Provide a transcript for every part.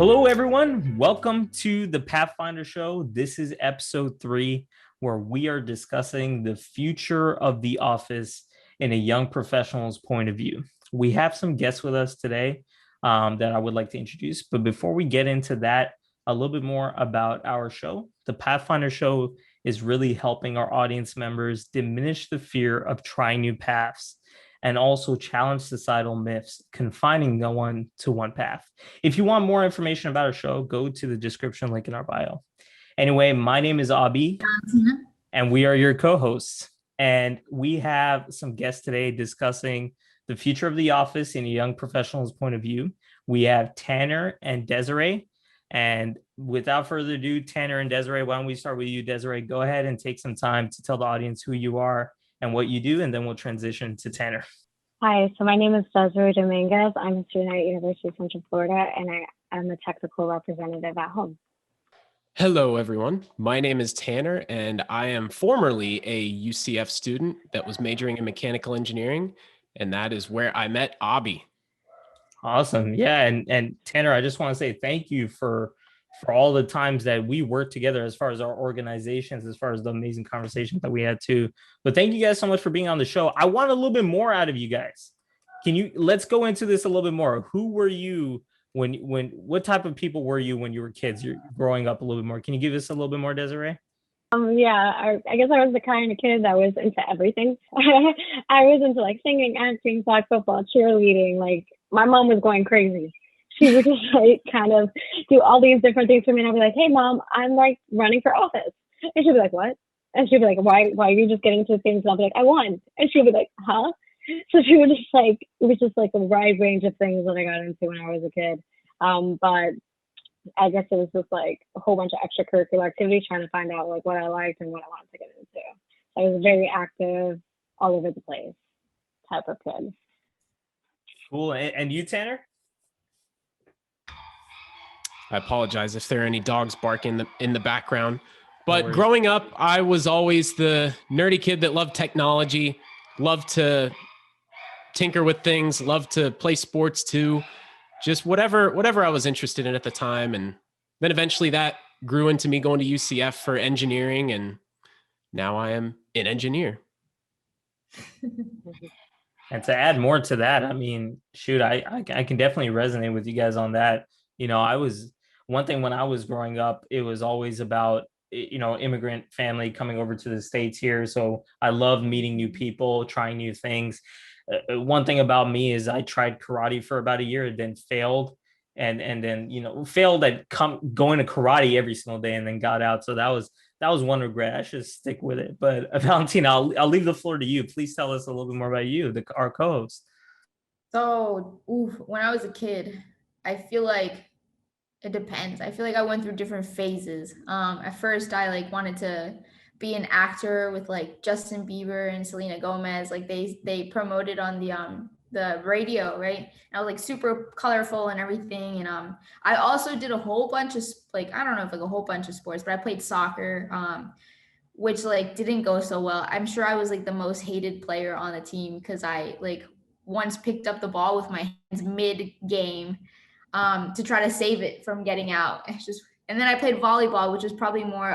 Hello, everyone. Welcome to the Pathfinder Show. This is episode 3, where we are discussing the future of the office in a young professional's point of view. We have some guests with us today that I would like to introduce. But before we get into that, a little bit more about our show. The Pathfinder Show is really helping our audience members diminish the fear of trying new paths and also challenge societal myths, confining no one to one path. If you want more information about our show, go to the description link in our bio. Anyway, my name is Abhi, and we are your co-hosts. And we have some guests today discussing the future of the office in a young professional's point of view. We have Tanner and Desiree. And without further ado, Tanner and Desiree, why don't we start with you, Desiree? Go ahead and take some time to tell the audience who you are and what you do, and then we'll transition to Tanner. Hi, so my name is Desiree Dominguez. I'm a student at University of Central Florida, and I am a technical representative at home. Hello, everyone. My name is Tanner, and I am formerly a UCF student that was majoring in mechanical engineering, and that is where I met Abhi. Awesome. Yeah. And Tanner, I just want to say thank you for all the times that we worked together as far as our organizations, as far as the amazing conversations that we had too. But thank you guys so much for being on the show. I want a little bit more out of you guys. Let's go into this a little bit more. Who were you what type of people were you when you were kids? You're growing up a little bit more. Can you give us a little bit more, Desiree? I guess I was the kind of kid that was into everything. I was into like singing, acting, flag football, cheerleading. Like my mom was going crazy. She would just like kind of do all these different things for me. And I'd be like, hey mom, I'm like running for office. And she'd be like, what? And she'd be like, why are you just getting into things? And I'll be like, I won. And she'd be like, huh? So she would just like, it was just like a wide range of things that I got into when I was a kid. But I guess it was just like a whole bunch of extracurricular activities, trying to find out like what I liked and what I wanted to get into. So I was very active, all over the place type of kid. Cool. And you, Tanner? I apologize if there are any dogs barking in the background. But growing up, I was always the nerdy kid that loved technology, loved to tinker with things, loved to play sports too. Just whatever I was interested in at the time. And then eventually that grew into me going to UCF for engineering. And now I am an engineer. And to add more to that, I mean, shoot, I can definitely resonate with you guys on that. You know, one thing when I was growing up, it was always about, immigrant family coming over to the States here. So I love meeting new people, trying new things. One thing about me is I tried karate for about a year and then failed and then, failed at going to karate every single day and then got out. So that was one regret. I should stick with it. But Valentina, I'll leave the floor to you. Please tell us a little bit more about you, our co-host. So when I was a kid, I feel like it depends. I feel like I went through different phases. At first I like wanted to be an actor with like Justin Bieber and Selena Gomez. Like they promoted on the radio, right? And I was like super colorful and everything. And I also did a whole bunch of like, I don't know if like a whole bunch of sports, but I played soccer, which like didn't go so well. I'm sure I was like the most hated player on the team because I like once picked up the ball with my hands mid game to try to save it from getting out. And then I played volleyball, which was probably more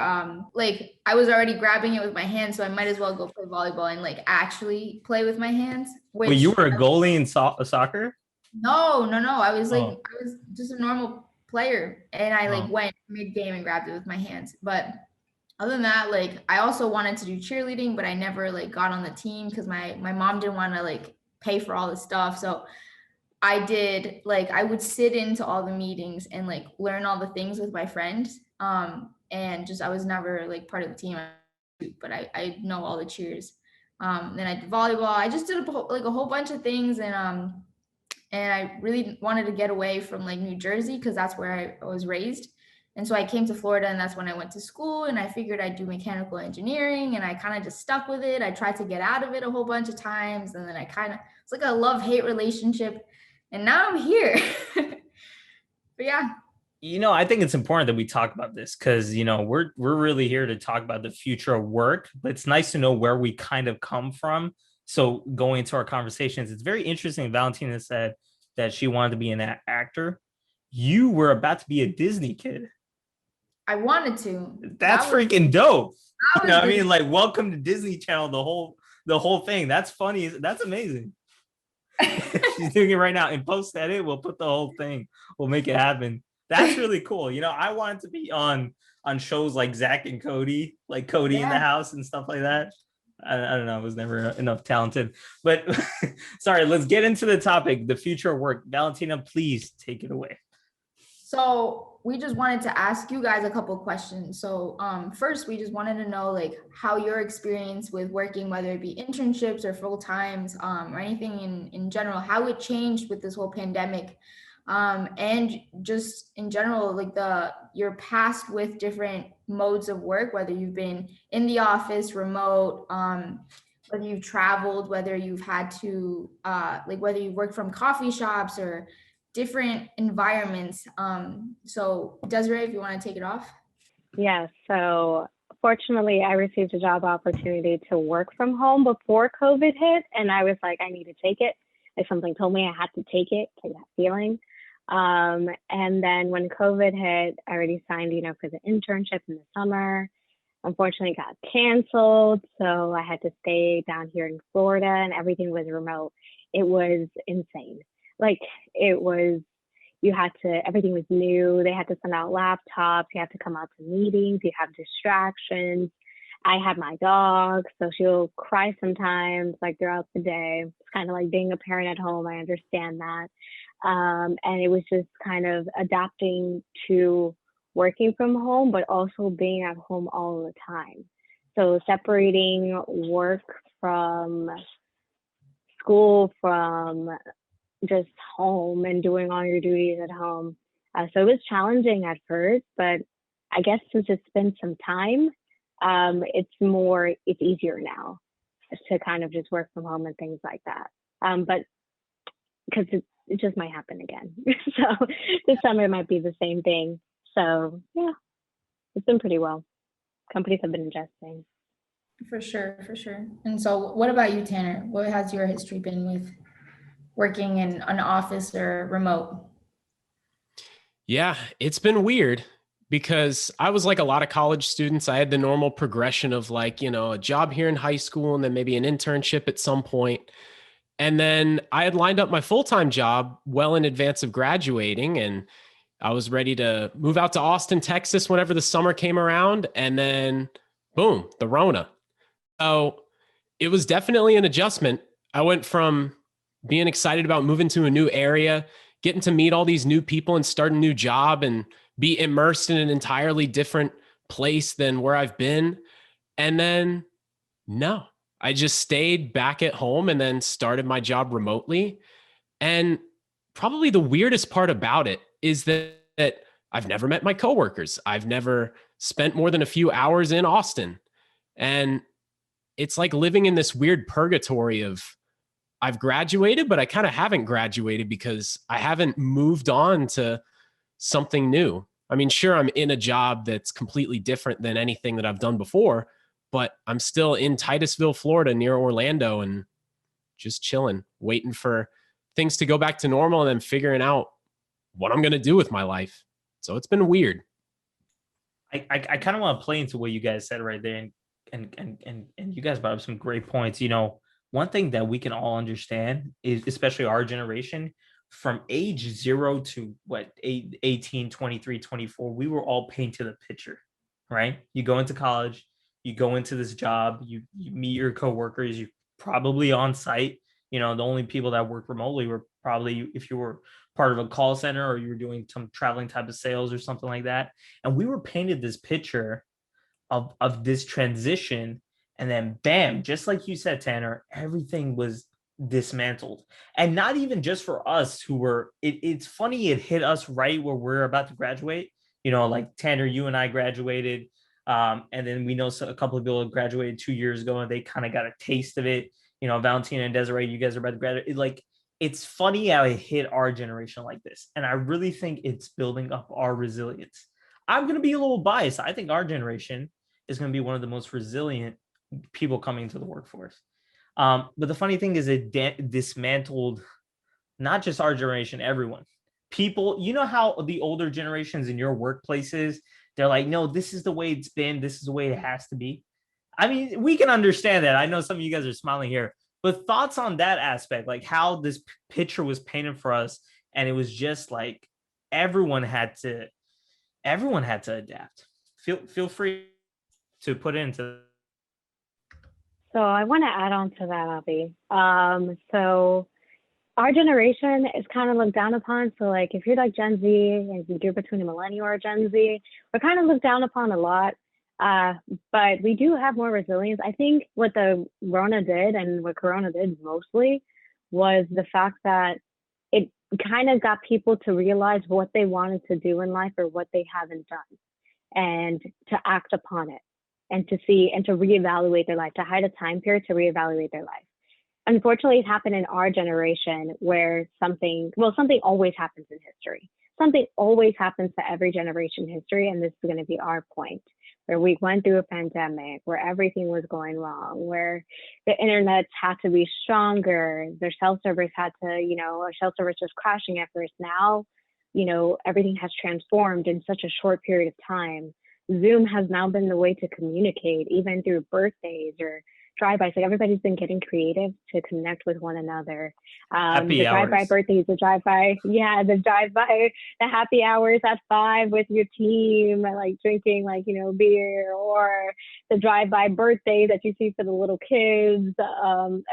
like I was already grabbing it with my hands, so I might as well go play volleyball and like actually play with my hands. Wait, you were a goalie in soccer? No. I was I was just a normal player, and I like went mid game and grabbed it with my hands. But other than that, like I also wanted to do cheerleading, but I never like got on the team because my mom didn't want to like pay for all the stuff. So I did like I would sit into all the meetings and like learn all the things with my friends. And just I was never like part of the team, but I know all the cheers. Then I did volleyball. I just did like a whole bunch of things, and I really wanted to get away from like New Jersey because that's where I was raised. And so I came to Florida, and that's when I went to school, and I figured I'd do mechanical engineering, and I kind of just stuck with it. I tried to get out of it a whole bunch of times, and then it's like a love-hate relationship. And now I'm here. But yeah. I think it's important that we talk about this because, we're really here to talk about the future of work, but it's nice to know where we kind of come from. So going into our conversations, it's very interesting. Valentina said that she wanted to be an actor. you were about to be a Disney kid. I wanted to. That's freaking dope. You know what I mean? Like, welcome to Disney Channel, the whole thing. That's funny. That's amazing. She's doing it right now. In post edit, we'll put the whole thing. We'll make it happen. That's really cool. I wanted to be on shows like Zach and Cody, like Cody in the House and stuff like that. I don't know. I was never enough talented. But sorry, let's get into the topic, the future of work. Valentina, please take it away. So we just wanted to ask you guys a couple of questions. So first, we just wanted to know like how your experience with working, whether it be internships or full times or anything in general, how it changed with this whole pandemic, and just in general, like your past with different modes of work, whether you've been in the office, remote, whether you've traveled, whether you've had to whether you work from coffee shops or different environments. So Desiree, if you want to take it off. Yeah, so fortunately I received a job opportunity to work from home before COVID hit, and I was like, I need to take it. If something told me I had to take it, like that feeling. And then when COVID hit, I already signed, for the internship in the summer. Unfortunately, it got canceled, so I had to stay down here in Florida, and everything was remote. It was insane. Like everything was new. They had to send out laptops. You have to come out to meetings. You have distractions. I had my dog, so she'll cry sometimes, like throughout the day. It's kind of like being a parent at home. I understand that. And it was just kind of adapting to working from home, but also being at home all the time. So separating work from school, from just home, and doing all your duties at home. So it was challenging at first, but I guess since it's been some time, it's easier now to kind of just work from home and things like that. But because it just might happen again. So this summer might be the same thing. So yeah, it's been pretty well. Companies have been adjusting. For sure. And so what about you, Tanner? What has your history been with working in an office or remote? Yeah, it's been weird because I was like a lot of college students. I had the normal progression of like, a job here in high school and then maybe an internship at some point. And then I had lined up my full-time job well in advance of graduating, and I was ready to move out to Austin, Texas whenever the summer came around. And then boom, the Rona. So it was definitely an adjustment. I went from being excited about moving to a new area, getting to meet all these new people and start a new job and be immersed in an entirely different place than where I've been. And then no, I just stayed back at home and then started my job remotely. And probably the weirdest part about it is that I've never met my coworkers. I've never spent more than a few hours in Austin. And it's like living in this weird purgatory of I've graduated, but I kind of haven't graduated because I haven't moved on to something new. I mean, sure, I'm in a job that's completely different than anything that I've done before, but I'm still in Titusville, Florida, near Orlando, and just chilling, waiting for things to go back to normal and then figuring out what I'm going to do with my life. So it's been weird. I kind of want to play into what you guys said right there. And you guys brought up some great points. One thing that we can all understand is, especially our generation, from age 0 to 18, 23, 24, we were all painted a picture, right? You go into college, you go into this job, you meet your coworkers, you probably on site. The only people that work remotely were probably if you were part of a call center or you were doing some traveling type of sales or something like that. And we were painted this picture of this transition. And then bam, just like you said, Tanner, everything was dismantled. And not even just for us who were, it's funny, it hit us right where we're about to graduate. Like Tanner, you and I graduated. And then we know a couple of people graduated 2 years ago and they kind of got a taste of it. Valentina and Desiree, you guys are about to graduate. It's funny how it hit our generation like this. And I really think it's building up our resilience. I'm going to be a little biased. I think our generation is going to be one of the most resilient people coming into the workforce. But the funny thing is it dismantled not just our generation, everyone. people, you know how the older generations in your workplaces, they're like, no, this is the way it's been, this is the way it has to be. I mean, we can understand that. I know some of you guys are smiling here, but thoughts on that aspect, like how this picture was painted for us, and it was just like everyone had to adapt. Feel free to put it into. So I want to add on to that, Abhi. So our generation is kind of looked down upon. So like if you're like Gen Z and you're between a millennial or Gen Z, we're kind of looked down upon a lot. But we do have more resilience. I think what the Rona did and what Corona did mostly was the fact that it kind of got people to realize what they wanted to do in life or what they haven't done, and to act upon it, and to see and to reevaluate their life, to hide a time period to reevaluate their life. Unfortunately, it happened in our generation where something always happens in history. Something always happens to every generation in history. And this is going to be our point, where we went through a pandemic, where everything was going wrong, where the internet had to be stronger. Their cell servers had to, our cell servers was crashing at first. Now, everything has transformed in such a short period of time. Zoom has now been the way to communicate, even through birthdays or drive-bys. Like everybody's been getting creative to connect with one another. Happy the hours. Drive-by birthdays, the drive-by, the happy hours at 5 with your team, like drinking beer, or the drive-by birthday that you see for the little kids.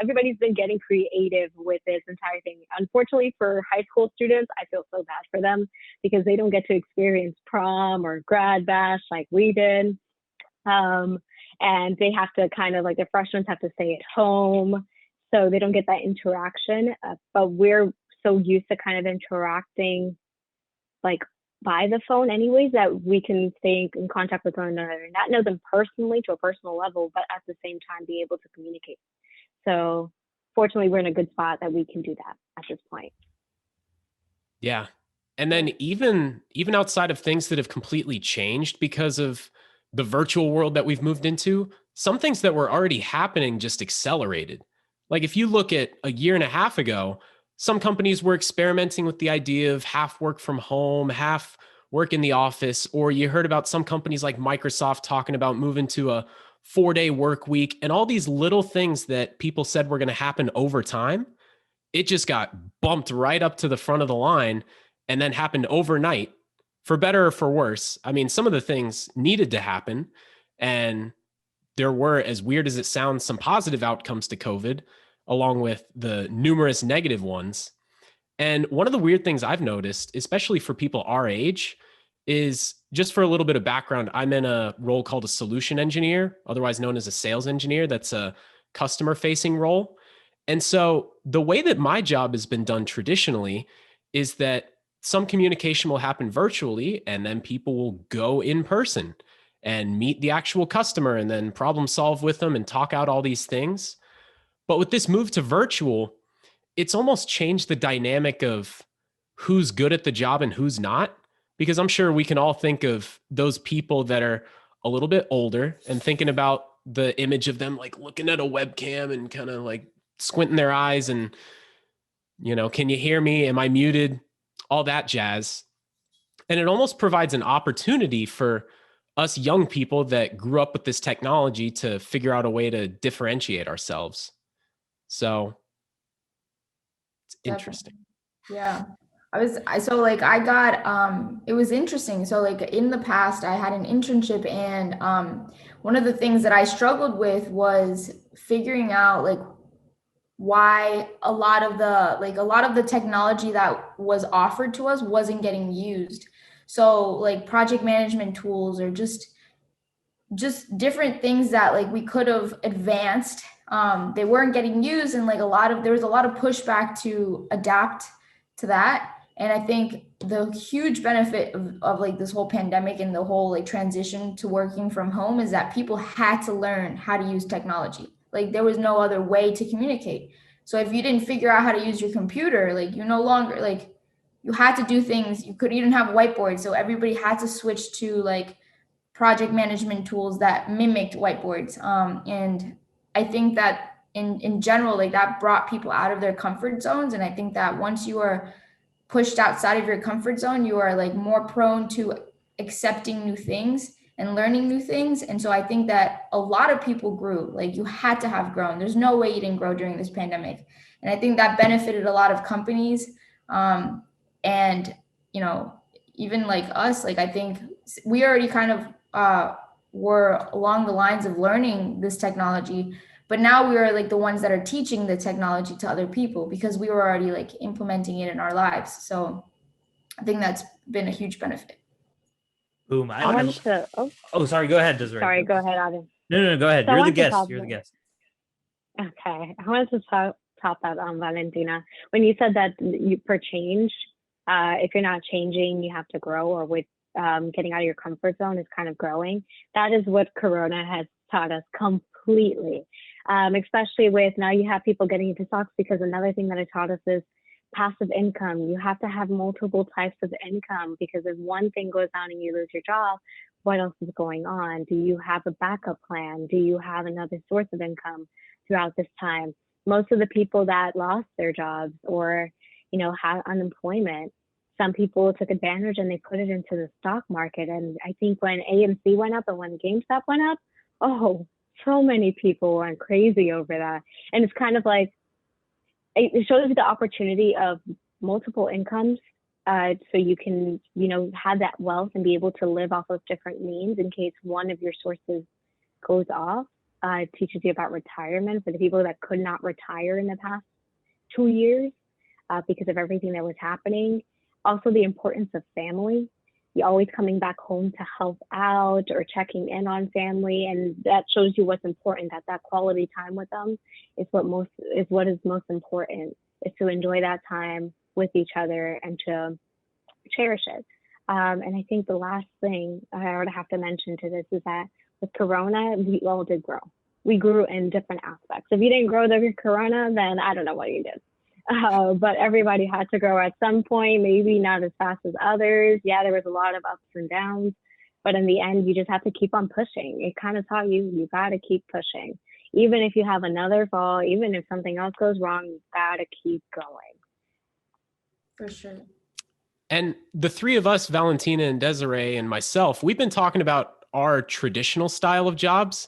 Everybody's been getting creative with this entire thing. Unfortunately for high school students, I feel so bad for them because they don't get to experience prom or grad bash like we did. And they have to kind of like the freshmen have to stay at home, so they don't get that interaction. But we're so used to kind of interacting like by the phone anyways, that we can stay in contact with one another, not know them personally to a personal level, but at the same time be able to communicate. So fortunately, we're in a good spot that we can do that at this point. Yeah. And then even outside of things that have completely changed because of the virtual world that we've moved into, some things that were already happening just accelerated. Like if you look at a year and a half ago, some companies were experimenting with the idea of half work from home, half work in the office, or you heard about some companies like Microsoft talking about moving to a 4-day work week, and all these little things that people said were going to happen over time. It just got bumped right up to the front of the line and then happened overnight. For better or for worse. I mean, some of the things needed to happen, and there were, as weird as it sounds, some positive outcomes to COVID, along with the numerous negative ones. And one of the weird things I've noticed, especially for people our age, is just for a little bit of background, I'm in a role called a solution engineer, otherwise known as a sales engineer. That's a customer facing role. And so the way that my job has been done traditionally is that some communication will happen virtually, and then people will go in person and meet the actual customer and then problem solve with them and talk out all these things. But with this move to virtual, it's almost changed the dynamic of who's good at the job and who's not, because I'm sure we can all think of those people that are a little bit older and thinking about the image of them like looking at a webcam and kind of like squinting their eyes and, can you hear me? Am I muted? All that jazz. And it almost provides an opportunity for us young people that grew up with this technology to figure out a way to differentiate ourselves. So it's interesting. Yeah. I got, it was interesting. So like in the past I had an internship, and one of the things that I struggled with was figuring out like why a lot of the technology that was offered to us wasn't getting used. So like project management tools, or just different things that like we could have advanced, they weren't getting used, and like there was a lot of pushback to adapt to that. And I think the huge benefit of like this whole pandemic and the whole like transition to working from home is that people had to learn how to use technology. Like there was no other way to communicate. So if you didn't figure out how to use your computer, like you no longer, like you had to do things. You didn't have a whiteboard. So everybody had to switch to like project management tools that mimicked whiteboards. And I think that in general, like that brought people out of their comfort zones. And I think that once you are pushed outside of your comfort zone, you are like more prone to accepting new things and learning new things. And so I think that a lot of people grew. Like you had to have grown. There's no way you didn't grow during this pandemic. And I think that benefited a lot of companies. And, you know, even like us, like I think we already kind of were along the lines of learning this technology, but now we are like the ones that are teaching the technology to other people because we were already like implementing it in our lives. So I think that's been a huge benefit. Boom. I wanted to. Oh, sorry. Go ahead, Desiree. Sorry. Go ahead, Adam. No. Go ahead. So You're the guest. You're the guest. Okay. I wanted to top that on Valentina. When you said that for change, if you're not changing, you have to grow, or with getting out of your comfort zone is kind of growing. That is what Corona has taught us completely. Especially with now you have people getting into stocks, because another thing that it taught us is passive income. You have to have multiple types of income, because if one thing goes down and you lose your job, what else is going on? Do you have a backup plan? Do you have another source of income throughout this time? Most of the people that lost their jobs or, you know, had unemployment, some people took advantage and they put it into the stock market. And I think when AMC went up and when GameStop went up, oh, so many people went crazy over that. And it's kind of like, it shows you the opportunity of multiple incomes, so you can, you know, have that wealth and be able to live off of different means in case one of your sources goes off. It teaches you about retirement for the people that could not retire in the past 2 years because of everything that was happening. Also, the importance of family. You're always coming back home to help out or checking in on family, and that shows you what's important. That quality time with them is what is most important. Is to enjoy that time with each other and to cherish it. And I think the last thing I would have to mention to this is that with Corona, we all did grow. We grew in different aspects. If you didn't grow during Corona, then I don't know what you did. But everybody had to grow at some point, maybe not as fast as others. Yeah, there was a lot of ups and downs, but in the end, you just have to keep on pushing. It kind of taught you got to keep pushing. Even if you have another fall, even if something else goes wrong, you got to keep going. For sure. And the three of us, Valentina and Desiree and myself, we've been talking about our traditional style of jobs.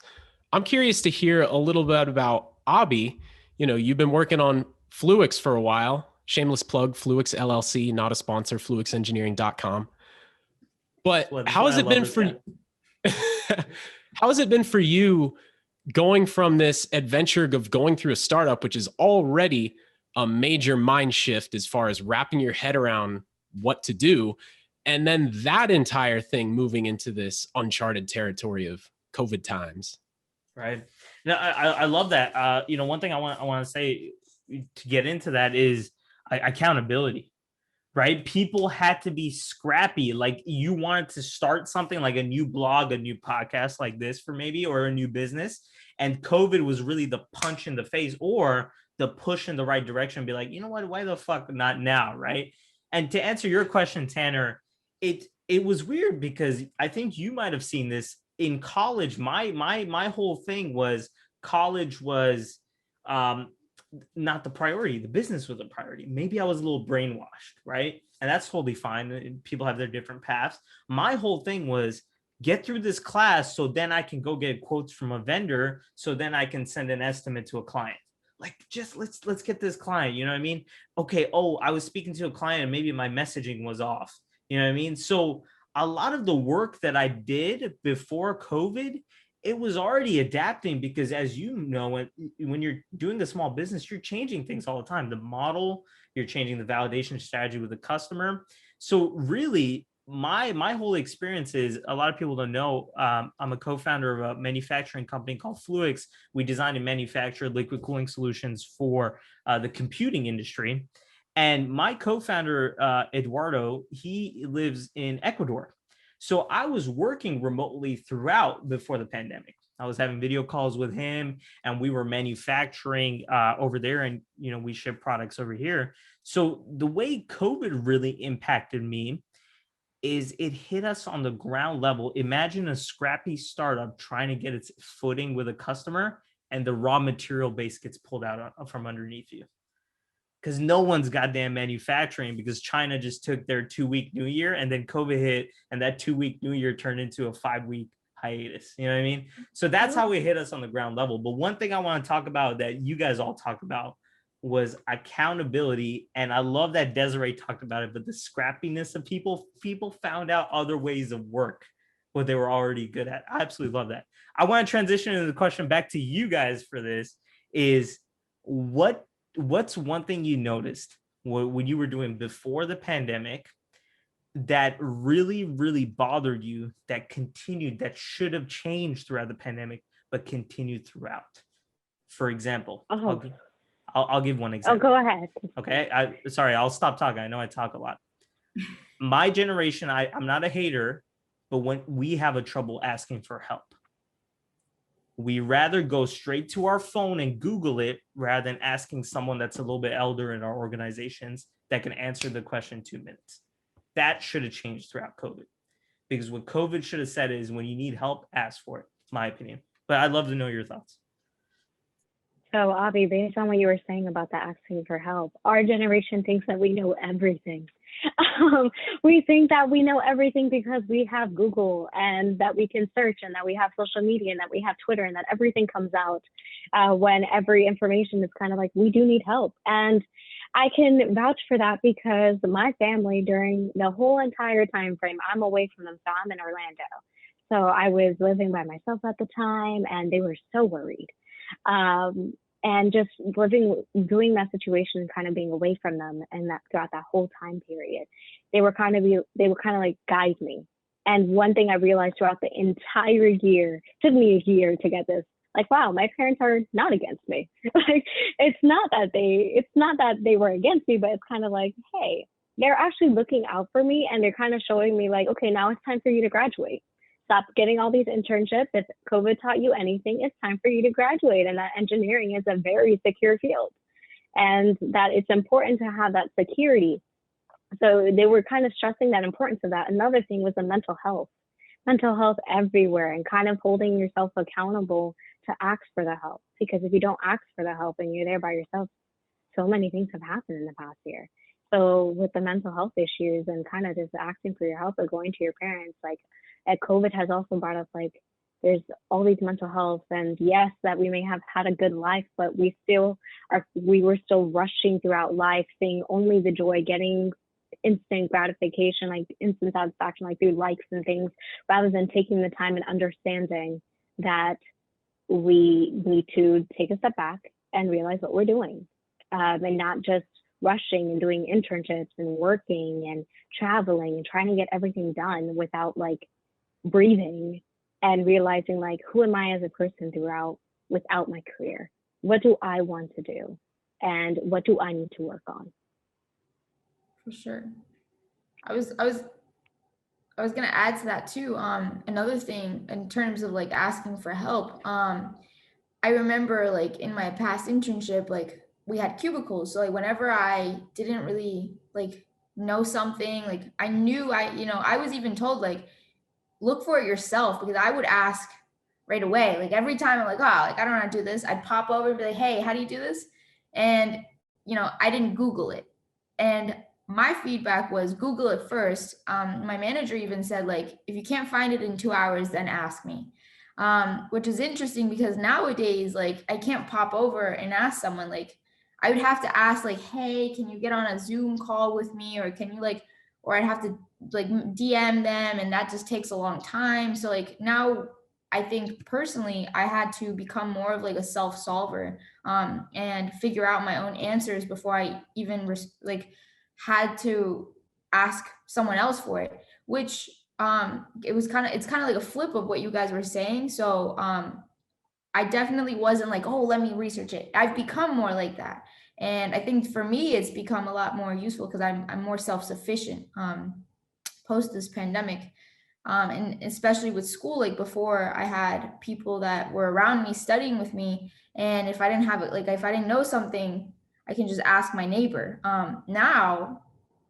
I'm curious to hear a little bit about Abhi. You know, you've been working on Fluix for a while. Shameless plug, Fluix LLC, not a sponsor, fluixengineering.com. But how has it been for you? How has it been for you going from this adventure of going through a startup, which is already a major mind shift as far as wrapping your head around what to do, and then that entire thing moving into this uncharted territory of COVID times? Right. No, I love that. You know, one thing I want to say to get into that is accountability, right? People had to be scrappy. Like you wanted to start something like a new blog, a new podcast like this for maybe, or a new business. And COVID was really the punch in the face or the push in the right direction. Be like, you know what, why the fuck not now, right? And to answer your question, Tanner, it was weird because I think you might have seen this in college. My whole thing was college was not the priority. The business was a priority. Maybe I was a little brainwashed, right? And that's totally fine. People have their different paths. My whole thing was get through this class so then I can go get quotes from a vendor, so then I can send an estimate to a client. Like, just let's get this client, you know what I mean? Okay, oh, I was speaking to a client and maybe my messaging was off, you know what I mean? So a lot of the work that I did before COVID, it was already adapting, because as you know, when you're doing a small business, you're changing things all the time. The model, you're changing the validation strategy with the customer. So really, my whole experience is, a lot of people don't know, I'm a co-founder of a manufacturing company called Fluix. We design and manufacture liquid cooling solutions for the computing industry. And my co-founder, Eduardo, he lives in Ecuador. So I was working remotely throughout before the pandemic. I was having video calls with him, and we were manufacturing over there, and you know, we ship products over here. So the way COVID really impacted me is it hit us on the ground level. Imagine a scrappy startup trying to get its footing with a customer, and the raw material base gets pulled out from underneath you. because no one's goddamn manufacturing, because China just took their 2-week New Year, and then COVID hit, and that 2-week New Year turned into a 5-week hiatus. You know what I mean? So that's how it hit us on the ground level. But one thing I want to talk about that you guys all talked about was accountability. And I love that Desiree talked about it, but the scrappiness of people found out other ways of work, what they were already good at. I absolutely love that. I want to transition into the question back to you guys for this is what's one thing you noticed when you were doing before the pandemic that really, really bothered you, that continued, that should have changed throughout the pandemic, but continued throughout? For example, I'll give one example. Oh, go ahead. Okay. Sorry, I'll stop talking. I know I talk a lot. My generation, I'm not a hater, but when we have a trouble asking for help, we rather go straight to our phone and Google it rather than asking someone that's a little bit elder in our organizations that can answer the question in 2 minutes. That should have changed throughout COVID, because what COVID should have said is when you need help, ask for it, my opinion. But I'd love to know your thoughts. So, Abhi, based on what you were saying about the asking for help, our generation thinks that we know everything. We think that we know everything because we have Google and that we can search and that we have social media and that we have Twitter and that everything comes out when every information is kind of like, we do need help. And I can vouch for that because my family, during the whole entire time frame, I'm away from them, so I'm in Orlando. So I was living by myself at the time, and they were so worried. And just doing that situation, kind of being away from them, and that throughout that whole time period, they were kind of like guide me. And one thing I realized throughout the entire year, took me a year to get this, like, wow, my parents are not against me. Like, it's not that they were against me, but it's kind of like, hey, they're actually looking out for me, and they're kind of showing me like, okay, now it's time for you to graduate. Stop getting all these internships. If COVID taught you anything, it's time for you to graduate. And that engineering is a very secure field, and that it's important to have that security. So they were kind of stressing that importance of that. Another thing was the mental health everywhere, and kind of holding yourself accountable to ask for the help. Because if you don't ask for the help and you're there by yourself, so many things have happened in the past year. So with the mental health issues and kind of just asking for your help or going to your parents, like, COVID has also brought up, like, there's all these mental health, and yes, that we may have had a good life, but we were still rushing throughout life, seeing only the joy, getting instant gratification, like instant satisfaction, like through likes and things, rather than taking the time and understanding that we need to take a step back and realize what we're doing, and not just rushing and doing internships and working and traveling and trying to get everything done without like breathing and realizing, like, who am I as a person without my career? What do I want to do? And what do I need to work on? For sure. I was gonna add to that too. Another thing in terms of like asking for help. I remember like in my past internship, like we had cubicles. So like whenever I didn't really like know something, like I knew I was even told like, look for it yourself, because I would ask right away. Like every time I'm like, oh, like I don't know how to do this, I'd pop over and be like, hey, how do you do this? And I didn't Google it. And my feedback was Google it first. My manager even said, like, if you can't find it in 2 hours, then ask me. Which is interesting because nowadays, like, I can't pop over and ask someone. Like, I would have to ask, like, hey, can you get on a Zoom call with me? Or can you or I'd have to like DM them, and that just takes a long time. So like now I think personally I had to become more of like a self-solver, and figure out my own answers before I even had to ask someone else for it, which it's kind of like a flip of what you guys were saying. So I definitely wasn't like, oh, let me research it. I've become more like that. And I think for me, it's become a lot more useful because I'm more self-sufficient post this pandemic. And especially with school, like before I had people that were around me studying with me. And if I didn't have it, like if I didn't know something, I can just ask my neighbor. Now,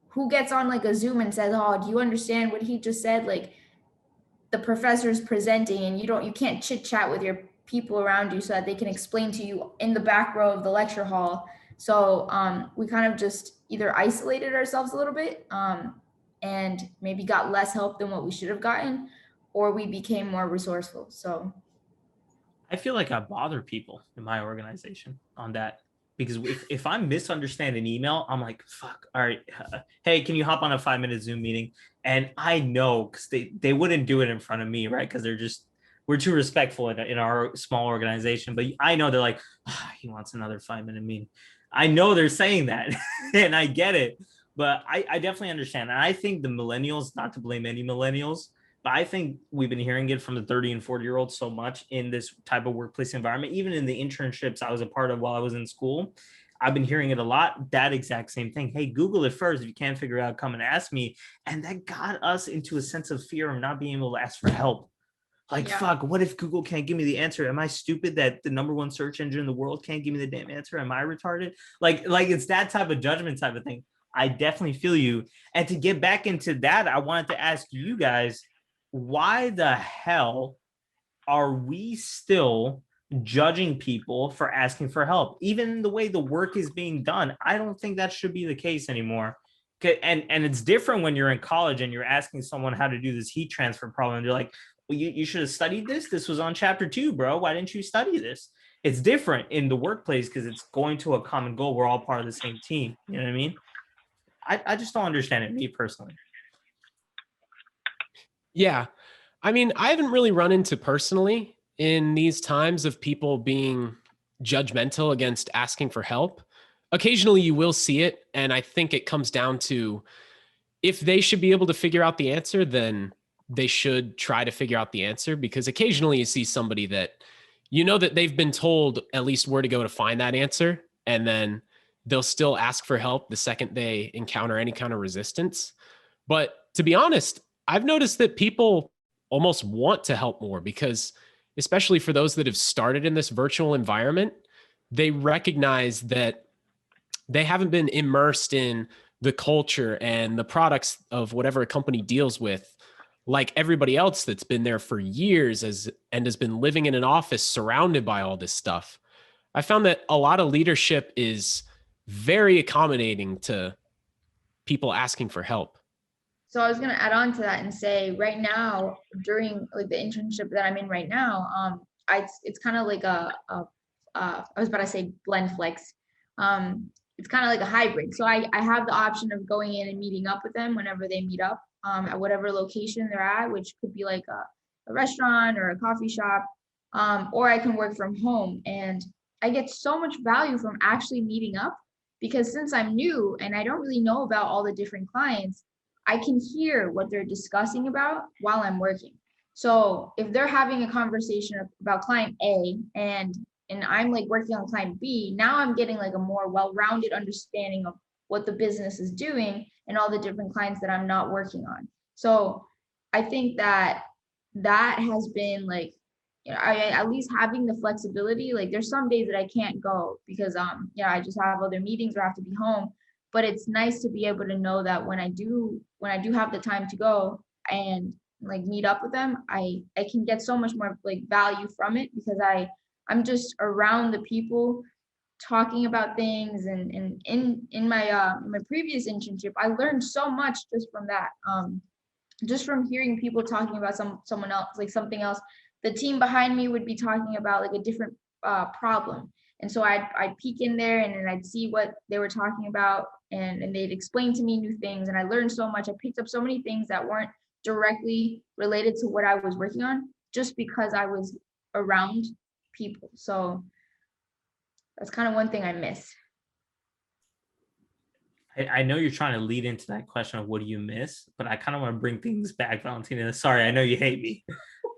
who gets on like a Zoom and says, oh, do you understand what he just said? Like the professor's presenting and you can't chit chat with your people around you so that they can explain to you in the back row of the lecture hall So we kind of just either isolated ourselves a little bit and maybe got less help than what we should have gotten, or we became more resourceful. So I feel like I bother people in my organization on that, because if I misunderstand an email, I'm like, fuck, all right, hey, can you hop on a 5-minute Zoom meeting? And I know, because they wouldn't do it in front of me, right? Because we're too respectful in our small organization. But I know they're like, he wants another 5-minute meeting. I know they're saying that, and I get it. But I definitely understand. And I think the millennials, not to blame any millennials, but I think we've been hearing it from the 30 and 40-year-olds so much in this type of workplace environment. Even in the internships I was a part of while I was in school, I've been hearing it a lot. That exact same thing. Hey, Google it first. If you can't figure it out, come and ask me. And that got us into a sense of fear of not being able to ask for help. Like, fuck, what if Google can't give me the answer? Am I stupid that the #1 search engine in the world can't give me the damn answer? Am I retarded? Like it's that type of judgment type of thing. I definitely feel you. And to get back into that, I wanted to ask you guys, why the hell are we still judging people for asking for help? Even the way the work is being done, I don't think that should be the case anymore. And it's different when you're in college and you're asking someone how to do this heat transfer problem. They're like, well, you should have studied this. This was on chapter 2, bro. Why didn't you study this? It's different in the workplace because it's going to a common goal. We're all part of the same team. You know what I mean? I just don't understand it, me personally. Yeah. I mean, I haven't really run into personally in these times of people being judgmental against asking for help. Occasionally you will see it. And I think it comes down to, if they should be able to figure out the answer, then they should try to figure out the answer, because occasionally you see somebody that, you know, that they've been told at least where to go to find that answer. And then they'll still ask for help the second they encounter any kind of resistance. But to be honest, I've noticed that people almost want to help more, because especially for those that have started in this virtual environment, they recognize that they haven't been immersed in the culture and the products of whatever a company deals with like everybody else that's been there for years and has been living in an office surrounded by all this stuff. I found that a lot of leadership is very accommodating to people asking for help. So I was going to add on to that and say, right now, during like the internship that I'm in right now, it's kind of like I was about to say blend flex. It's kind of like a hybrid. So I have the option of going in and meeting up with them whenever they meet up at whatever location they're at, which could be like a restaurant or a coffee shop, or I can work from home. And I get so much value from actually meeting up, because since I'm new and I don't really know about all the different clients, I can hear what they're discussing about while I'm working. So if they're having a conversation about client A and I'm like working on client B, now I'm getting like a more well-rounded understanding of what the business is doing and all the different clients that I'm not working on. So I think that has been like, you know, at least having the flexibility. Like there's some days that I can't go because I just have other meetings or have to be home. But it's nice to be able to know that when I do have the time to go and like meet up with them, I can get so much more like value from it, because I'm just around the people talking about things. And in my previous internship, I learned so much just from that. Just from hearing people talking about someone else, like something else. The team behind me would be talking about like a different problem. And so I'd peek in there and then I'd see what they were talking about, and they'd explain to me new things. And I learned so much. I picked up so many things that weren't directly related to what I was working on, just because I was around people. So that's kind of one thing I miss. I know you're trying to lead into that question of what do you miss, but I kind of want to bring things back, Valentina. Sorry, I know you hate me.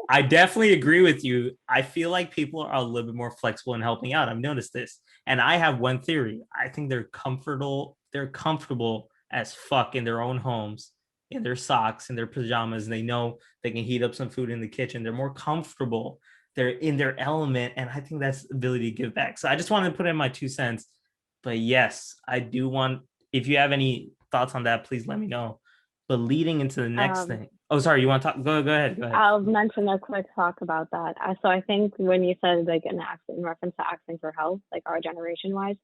I definitely agree with you. I feel like people are a little bit more flexible in helping out. I've noticed this. And I have one theory. I think they're comfortable as fuck in their own homes, in their socks, in their pajamas. They know they can heat up some food in the kitchen. They're more comfortable. They're in their element. And I think that's the ability to give back. So I just wanted to put in my 2 cents. But yes, I do want, if you have any thoughts on that, please let me know. But leading into the next thing. Oh, sorry. You want to talk? Go ahead. I'll mention a quick talk about that. So I think when you said like in reference to asking for help, like our generation wise,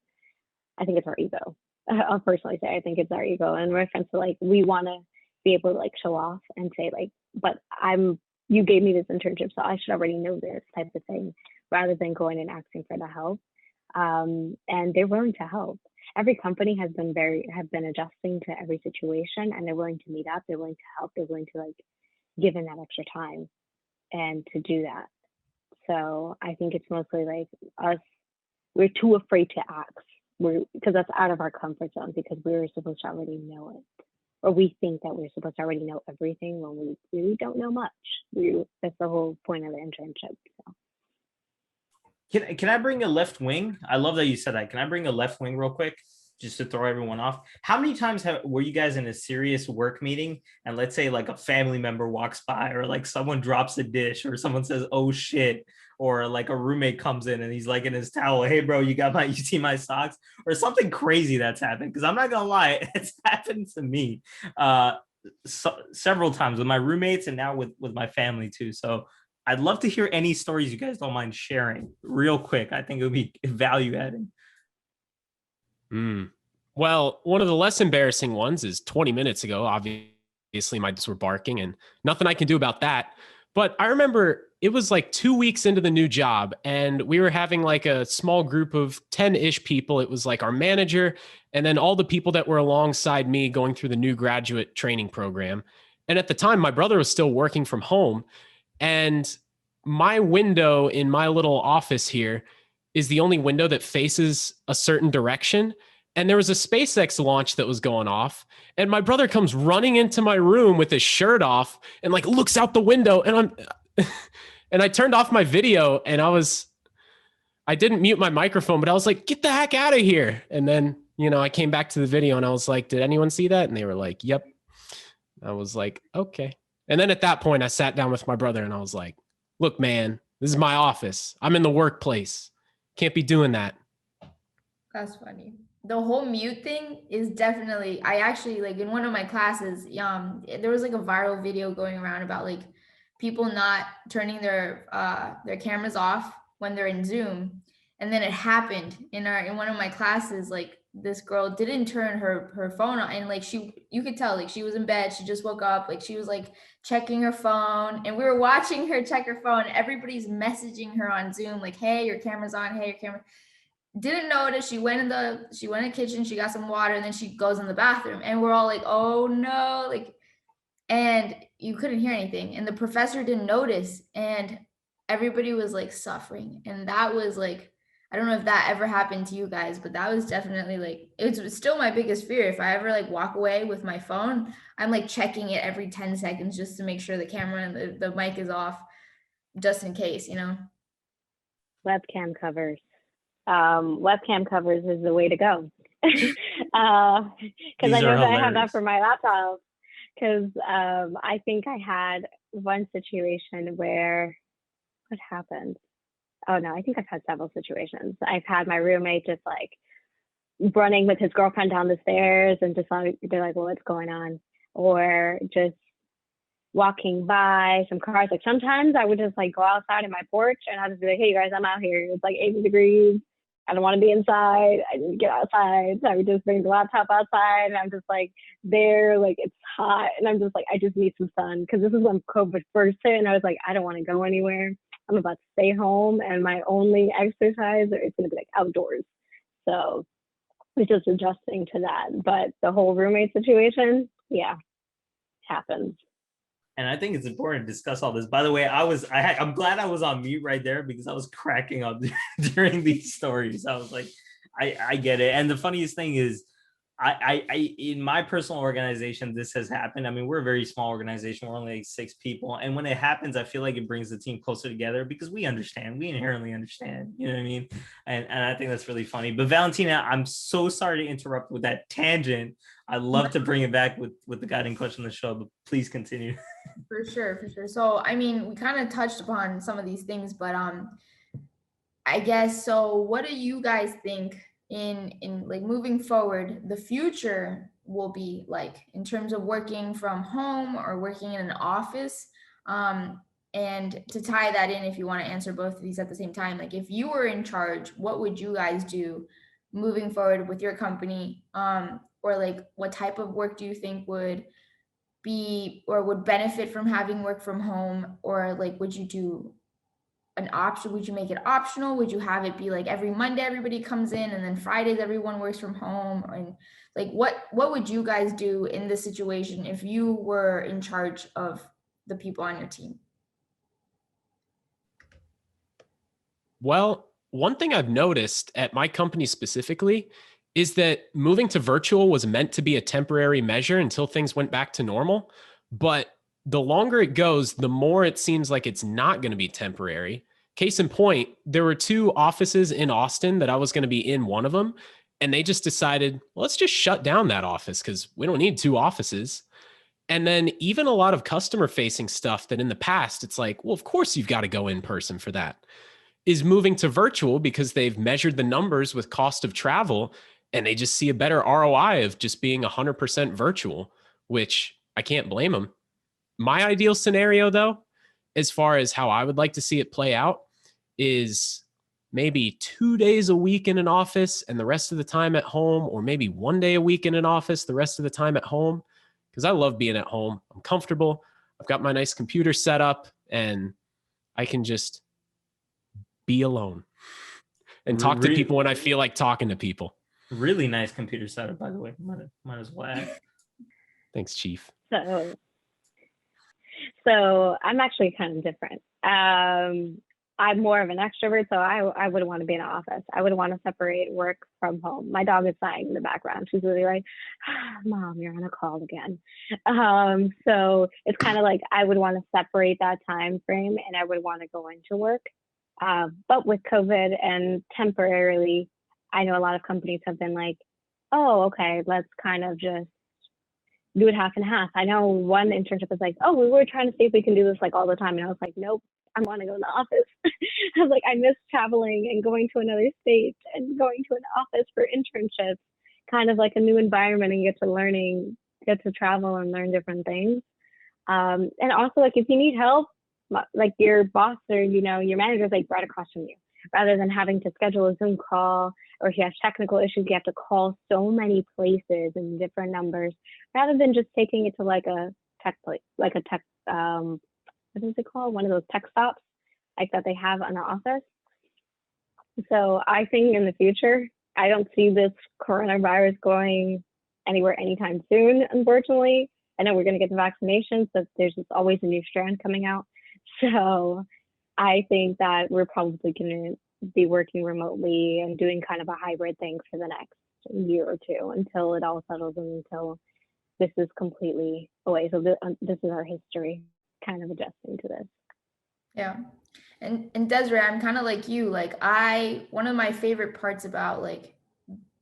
I think it's our ego. I'll personally say I think it's our ego, and we're friends. So like we want to be able to like show off and say like, but you gave me this internship, so I should already know this type of thing, rather than going and asking for the help. And they're willing to help. Every company have been adjusting to every situation, and they're willing to meet up. They're willing to help. They're willing to like give in that extra time and to do that. So I think it's mostly like us. We're too afraid to ask. Because that's out of our comfort zone, because we're supposed to already know it, or we think that we're supposed to already know everything when we really don't know much. That's the whole point of the internship. So. Can I bring a left wing? I love that you said that. Can I bring a left wing real quick, just to throw everyone off? How many times were you guys in a serious work meeting, and let's say like a family member walks by, or like someone drops a dish, or someone says, "Oh shit," or like a roommate comes in and he's like in his towel, "Hey bro, you see my socks?" Or something crazy that's happened? Because I'm not gonna lie, it's happened to me several times with my roommates, and now with my family too. So I'd love to hear any stories you guys don't mind sharing real quick. I think it would be value adding. Well, one of the less embarrassing ones is 20 minutes ago. Obviously, my dogs were barking, and nothing I can do about that. But I remember it was like 2 weeks into the new job, and we were having like a small group of 10-ish people. It was like our manager, and then all the people that were alongside me going through the new graduate training program. And at the time, my brother was still working from home, and my window in my little office here is the only window that faces a certain direction. And there was a SpaceX launch that was going off, and my brother comes running into my room with his shirt off and like looks out the window, and and I turned off my video, and I didn't mute my microphone, but I was like, "Get the heck out of here." And then, I came back to the video and I was like, "Did anyone see that?" And they were like, "Yep." I was like, "Okay." And then at that point I sat down with my brother and I was like, "Look, man, this is my office. I'm in the workplace. Can't be doing that." That's funny. The whole mute thing is definitely, I actually like in one of my classes, there was like a viral video going around about like people not turning their cameras off when they're in Zoom. And then it happened in one of my classes, like this girl didn't turn her phone on, and like you could tell like she was in bed, she just woke up, like she was like checking her phone, and we were watching her check her phone. Everybody's messaging her on Zoom like, "Hey, your camera's on. Hey, your camera." Didn't notice. She went in the kitchen, she got some water, and then she goes in the bathroom, and we're all like, "Oh no," like, and you couldn't hear anything, and the professor didn't notice, and everybody was like suffering. And that was like, I don't know if that ever happened to you guys, but that was definitely like, it was still my biggest fear. If I ever like walk away with my phone, I'm like checking it every 10 seconds just to make sure the camera and the mic is off, just in case, Webcam covers. Webcam covers is the way to go. Because I know that I have that for my laptop. Because I think I had one situation where, what happened? Oh no, I think I've had several situations. I've had my roommate just like running with his girlfriend down the stairs, and just like, they're like, "Well, what's going on?" Or just walking by some cars. Like sometimes I would just like go outside in my porch, and I'd just be like, "Hey you guys, I'm out here. It's like 80 degrees. I don't want to be inside. I need to get outside." So I would just bring the laptop outside, and I'm just like there, like it's hot, and I'm just like, I just need some sun, because this is when COVID first hit, and I was like, I don't want to go anywhere. I'm about to stay home, and my only exercise is going to be like outdoors. So it's just adjusting to that. But the whole roommate situation, yeah, happens. And I think it's important to discuss all this. By the way, I'm glad I was on mute right there, because I was cracking up during these stories. I was like, I get it. And the funniest thing is, I in my personal organization, this has happened. I mean, we're a very small organization. We're only like 6 people. And when it happens, I feel like it brings the team closer together, because we inherently understand, you know what I mean? And I think that's really funny. But Valentina, I'm so sorry to interrupt with that tangent. I'd love to bring it back with the guiding question of the show, but please continue. For sure. So, I mean, we kind of touched upon some of these things, but I guess, so what do you guys think in like moving forward, the future will be like in terms of working from home or working in an office? And to tie that in, if you want to answer both of these at the same time, like if you were in charge, what would you guys do moving forward with your company? Or like what type of work do you think would be or would benefit from having work from home? Or like would you do an option? Would you make it optional? Would you have it be like every Monday everybody comes in and then Fridays everyone works from home? And like what would you guys do in this situation if you were in charge of the people on your team? Well, one thing I've noticed at my company specifically is that moving to virtual was meant to be a temporary measure until things went back to normal. But the longer it goes, the more it seems like it's not going to be temporary. Case in point, there were 2 offices in Austin that I was going to be in one of them. And they just decided, well, let's just shut down that office because we don't need 2 offices. And then even a lot of customer facing stuff that in the past, it's like, well, of course you've got to go in person for that, is moving to virtual because they've measured the numbers with cost of travel and they just see a better ROI of just being 100% virtual, which I can't blame them. My ideal scenario, though, as far as how I would like to see it play out, is maybe 2 days a week in an office and the rest of the time at home, or maybe 1 day a week in an office, the rest of the time at home. Because I love being at home. I'm comfortable. I've got my nice computer set up and I can just be alone and talk to people when I feel like talking to people. Really nice computer setup, by the way. Might as well add. Thanks, Chief. So I'm actually kind of different. I'm more of an extrovert, so I wouldn't want to be in an office. I would want to separate work from home. My dog is sighing in the background. She's really like, Mom, you're on a call again. So it's kind of like I would want to separate that time frame and I would want to go into work. But with COVID and temporarily, I know a lot of companies have been like, oh, okay, let's kind of just do it half and half. I know one internship was like, oh, we were trying to see if we can do this like all the time. And I was like, nope, I want to go in the office. I was like, I miss traveling and going to another state and going to an office for internships, kind of like a new environment and get to travel and learn different things. And also like if you need help, like your boss or, your manager is like right across from you, rather than having to schedule a Zoom call, or if you have technical issues, you have to call so many places and different numbers, rather than just taking it to like a tech place, like a tech, what is it called? One of those tech stops like that they have in the office. So I think in the future, I don't see this coronavirus going anywhere anytime soon, unfortunately. I know we're going to get the vaccinations, but there's just always a new strand coming out. So I think that we're probably going to be working remotely and doing kind of a hybrid thing for the next year or two until it all settles and until this is completely away. So this is our history, kind of adjusting to this. Yeah. And Desiree, I'm kind of like you. Like one of my favorite parts about like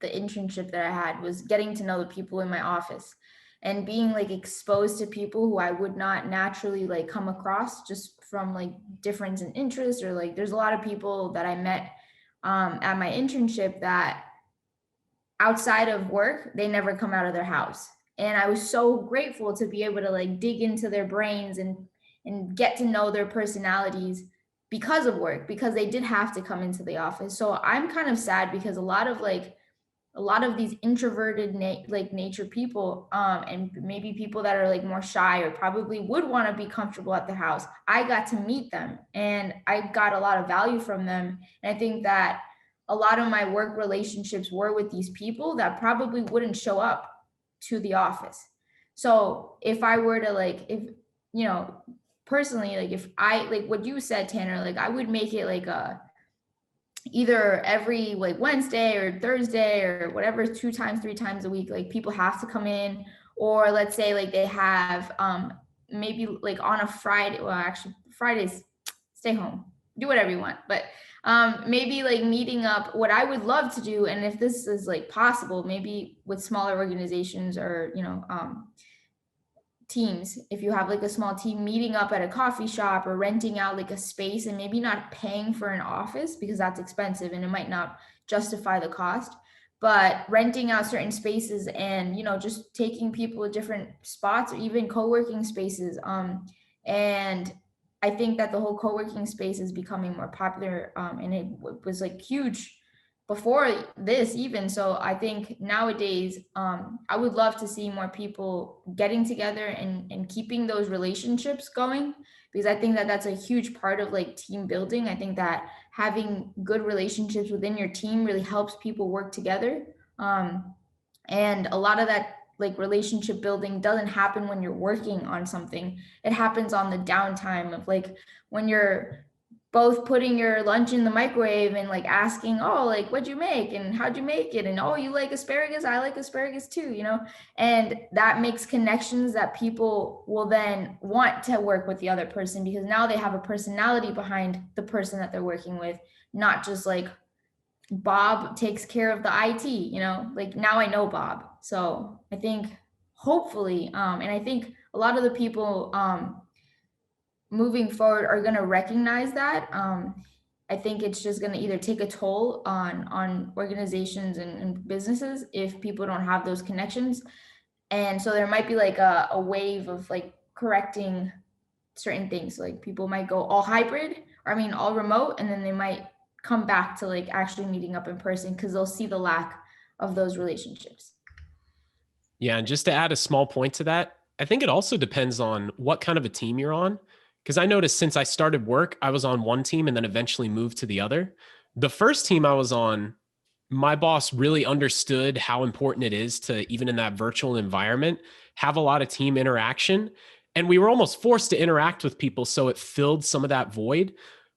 the internship that I had was getting to know the people in my office and being like exposed to people who I would not naturally like come across just from like difference in interest, or like there's a lot of people that I met at my internship that outside of work, they never come out of their house. And I was so grateful to be able to like dig into their brains and get to know their personalities because of work, because they did have to come into the office. So I'm kind of sad because a lot of these introverted nature people and maybe people that are like more shy or probably would want to be comfortable at their house, I got to meet them and I got a lot of value from them. And I think that a lot of my work relationships were with these people that probably wouldn't show up to the office. So if I were to personally, like if I like what you said, Tanner, like I would make it like either every like Wednesday or Thursday or whatever, 2 times, 3 times a week, like people have to come in. Or let's say like they have maybe like on a Friday, well actually Fridays, stay home, do whatever you want, but maybe like meeting up. What I would love to do, and if this is like possible, maybe with smaller organizations or teams, if you have like a small team, meeting up at a coffee shop or renting out like a space, and maybe not paying for an office because that's expensive and it might not justify the cost, but renting out certain spaces and just taking people to different spots, or even co-working spaces. And I think that the whole co-working space is becoming more popular, and it was like huge before this even. So I think nowadays, I would love to see more people getting together and keeping those relationships going, because I think that that's a huge part of like team building. I think that having good relationships within your team really helps people work together. And a lot of that like relationship building doesn't happen when you're working on something. It happens on the downtime of like when you're both putting your lunch in the microwave and like asking, oh, like what'd you make and how'd you make it? And oh, you like asparagus? I like asparagus too, you know? And that makes connections that people will then want to work with the other person, because now they have a personality behind the person that they're working with, not just like Bob takes care of the IT, you know, like now I know Bob. So I think hopefully, and I think a lot of the people moving forward are going to recognize that. I think it's just going to either take a toll on organizations and businesses if people don't have those connections. And so there might be like a wave of like correcting certain things. Like people might go all hybrid, or I mean all remote, and then they might come back to like actually meeting up in person because they'll see the lack of those relationships. Yeah, and just to add a small point to that, I think it also depends on what kind of a team you're on. Because I noticed since I started work, I was on one team and then eventually moved to the other. The first team I was on, my boss really understood how important it is to, even in that virtual environment, have a lot of team interaction. And we were almost forced to interact with people. So it filled some of that void.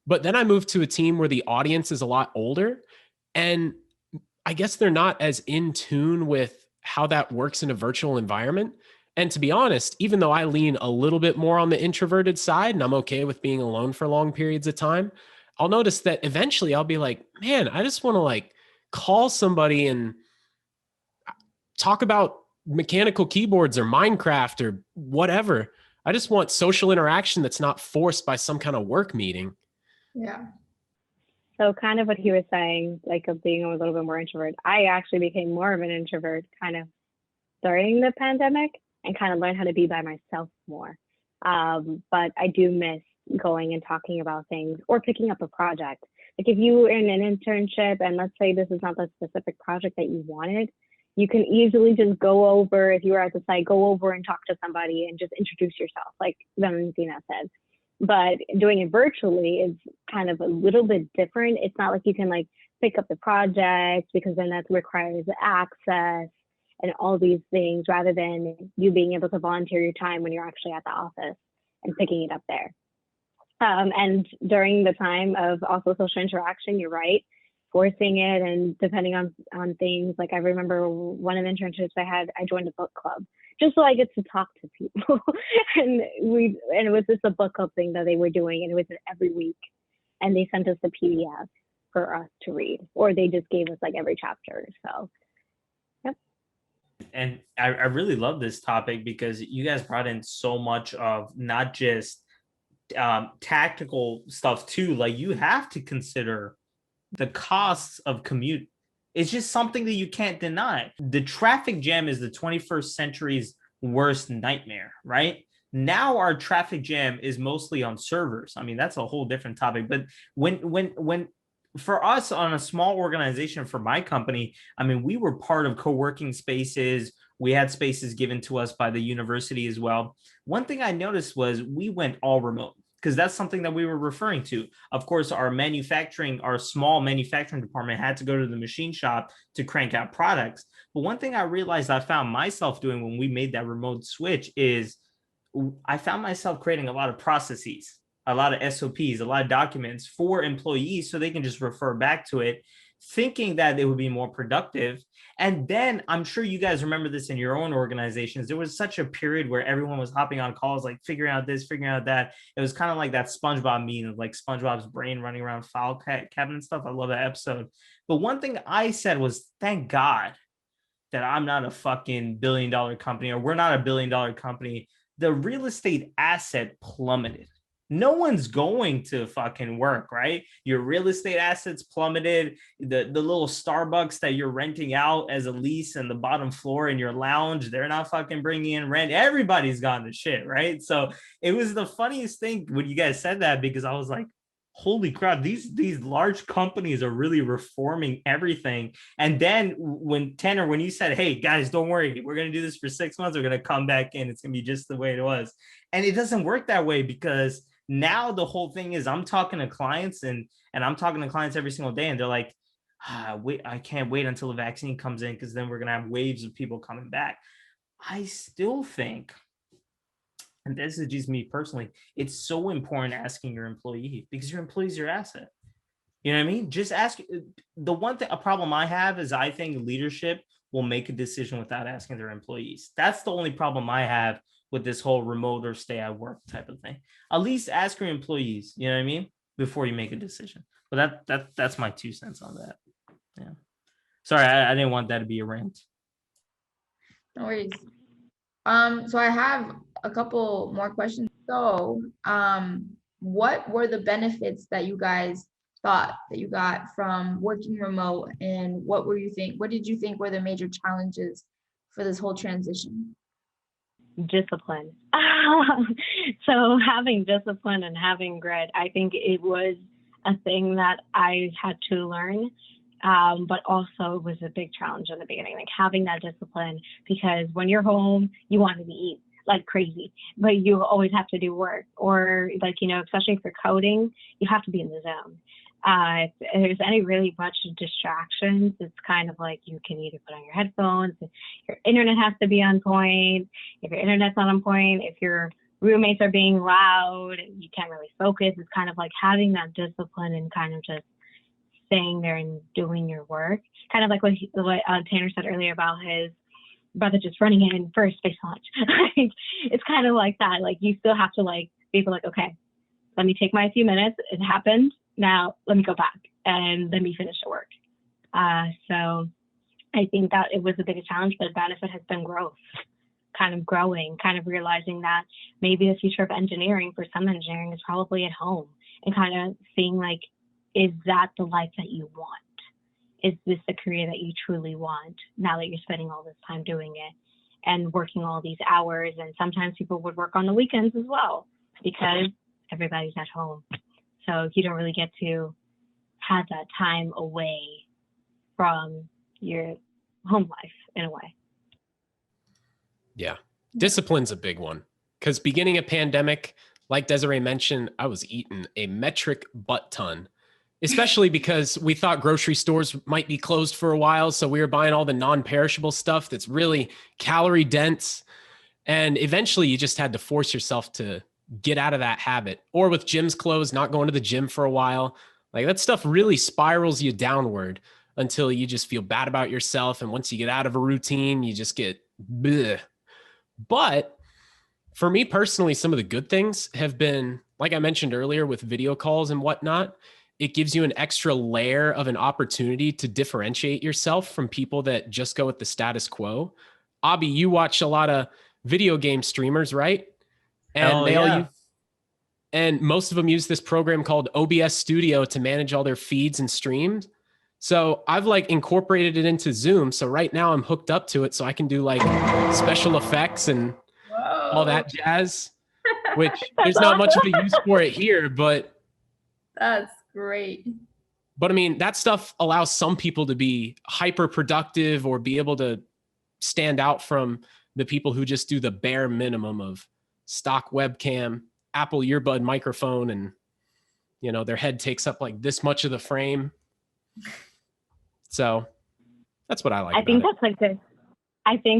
But then I moved to a team where the audience is a lot older. And I guess they're not as in tune with how that works in a virtual environment. And to be honest, even though I lean a little bit more on the introverted side and I'm okay with being alone for long periods of time, I'll notice that eventually I'll be like, man, I just want to like call somebody and talk about mechanical keyboards or Minecraft or whatever. I just want social interaction that's not forced by some kind of work meeting. Yeah. So kind of what he was saying, like of being a little bit more introvert, I actually became more of an introvert kind of during the pandemic and kind of learned how to be by myself more. But I do miss going and talking about things or picking up a project. Like if you were in an internship and let's say this is not the specific project that you wanted, you can easily just go over, if you were at the site, go over and talk to somebody and just introduce yourself, like Valentina said. But doing it virtually is kind of a little bit different. It's not like you can like pick up the project because then that requires access and all these things rather than you being able to volunteer your time when you're actually at the office and picking it up there. And during the time of also social interaction, you're right, forcing it and depending on things. Like I remember one of the internships I had, I joined a book club just so I get to talk to people. and it was just a book club thing that they were doing, and it was every week. And they sent us a PDF for us to read, or they just gave us like every chapter. So, yep. And I really love this topic because you guys brought in so much of not just tactical stuff too. Like you have to consider the costs of commute. It's just something that you can't deny. The traffic jam is the 21st century's worst nightmare, right? Now our traffic jam is mostly on servers. I mean, that's a whole different topic. But when for us on a small organization, for my company, I mean, we were part of co-working spaces. We had spaces given to us by the university as well. One thing I noticed was we went all remote, because that's something that we were referring to. Of course, our small manufacturing department had to go to the machine shop to crank out products. But one thing I realized I found myself doing when we made that remote switch is I found myself creating a lot of processes, a lot of SOPs, a lot of documents for employees so they can just refer back to it, thinking that it would be more productive. And then I'm sure you guys remember this in your own organizations. There was such a period where everyone was hopping on calls, like figuring out this, figuring out that. It was kind of like that SpongeBob meme of like SpongeBob's brain running around file cabinet stuff. I love that episode. But one thing I said was, thank God that I'm not a fucking $1 billion company, or we're not a $1 billion company. The real estate asset plummeted. No one's going to fucking work, right? Your real estate assets plummeted. The little Starbucks that you're renting out as a lease in the bottom floor in your lounge, they're not fucking bringing in rent. Everybody's gone to shit, right? So it was the funniest thing when you guys said that, because I was like, holy crap, these large companies are really reforming everything. And then when you said, hey guys, don't worry, we're going to do this for 6 months, we're going to come back in, it's going to be just the way it was. And it doesn't work that way, because now the whole thing is I'm talking to clients and I'm talking to clients every single day, and they're like, wait, I can't wait until the vaccine comes in, because then we're going to have waves of people coming back. I still think, and this is just me personally, it's so important asking your employee, because your employee is your asset. You know what I mean? Just ask. The one thing, a problem I have is I think leadership will make a decision without asking their employees. That's the only problem I have with this whole remote or stay at work type of thing. At least ask your employees, you know what I mean, before you make a decision. But that's my 2 cents on that. Yeah. Sorry, I didn't want that to be a rant. No worries. So I have a couple more questions. So, what were the benefits that you guys thought that you got from working remote, and what did you think were the major challenges for this whole transition? Discipline. So having discipline and having grit, I think it was a thing that I had to learn. But also it was a big challenge in the beginning, like having that discipline, because when you're home, you want to eat like crazy, but you always have to do work, or like, especially for coding, you have to be in the zone. If there's any really much distractions, it's kind of like you can either put on your headphones, your internet has to be on point. If your internet's not on point, if your roommates are being loud, you can't really focus. It's kind of like having that discipline and kind of just staying there and doing your work. Kind of like what Tanner said earlier about his brother just running in for a space launch. It's kind of like that. Like, you still have to be like, okay, let me take my few minutes. It happened. Now let me go back and let me finish the work. So I think that it was a big challenge, but the benefit has been growth, kind of growing, kind of realizing that maybe the future of engineering, for some engineering, is probably at home, and kind of seeing like, is that the life that you want? Is this the career that you truly want now that you're spending all this time doing it and working all these hours? And sometimes people would work on the weekends as well, because everybody's at home. So you don't really get to have that time away from your home life in a way. Yeah. Discipline's a big one, because beginning a pandemic, like Desiree mentioned, I was eating a metric butt ton, especially because we thought grocery stores might be closed for a while. So we were buying all the non-perishable stuff that's really calorie dense. And eventually you just had to force yourself to get out of that habit. Or with gyms closed, not going to the gym for a while. Like, that stuff really spirals you downward until you just feel bad about yourself. And once you get out of a routine, you just get bleh. But for me personally, some of the good things have been, like I mentioned earlier, with video calls and whatnot, it gives you an extra layer of an opportunity to differentiate yourself from people that just go with the status quo. Abhi, you watch a lot of video game streamers, right? And they all use, and most of them use this program called OBS Studio to manage all their feeds and streams. So I've incorporated it into Zoom. So right now I'm hooked up to it, so I can do special effects and all that jazz, which there's not much of a use for it here, but that's great. But I mean, that stuff allows some people to be hyper productive or be able to stand out from the people who just do the bare minimum of stock webcam, Apple earbud microphone, and their head takes up this much of the frame. So that's what I like. I think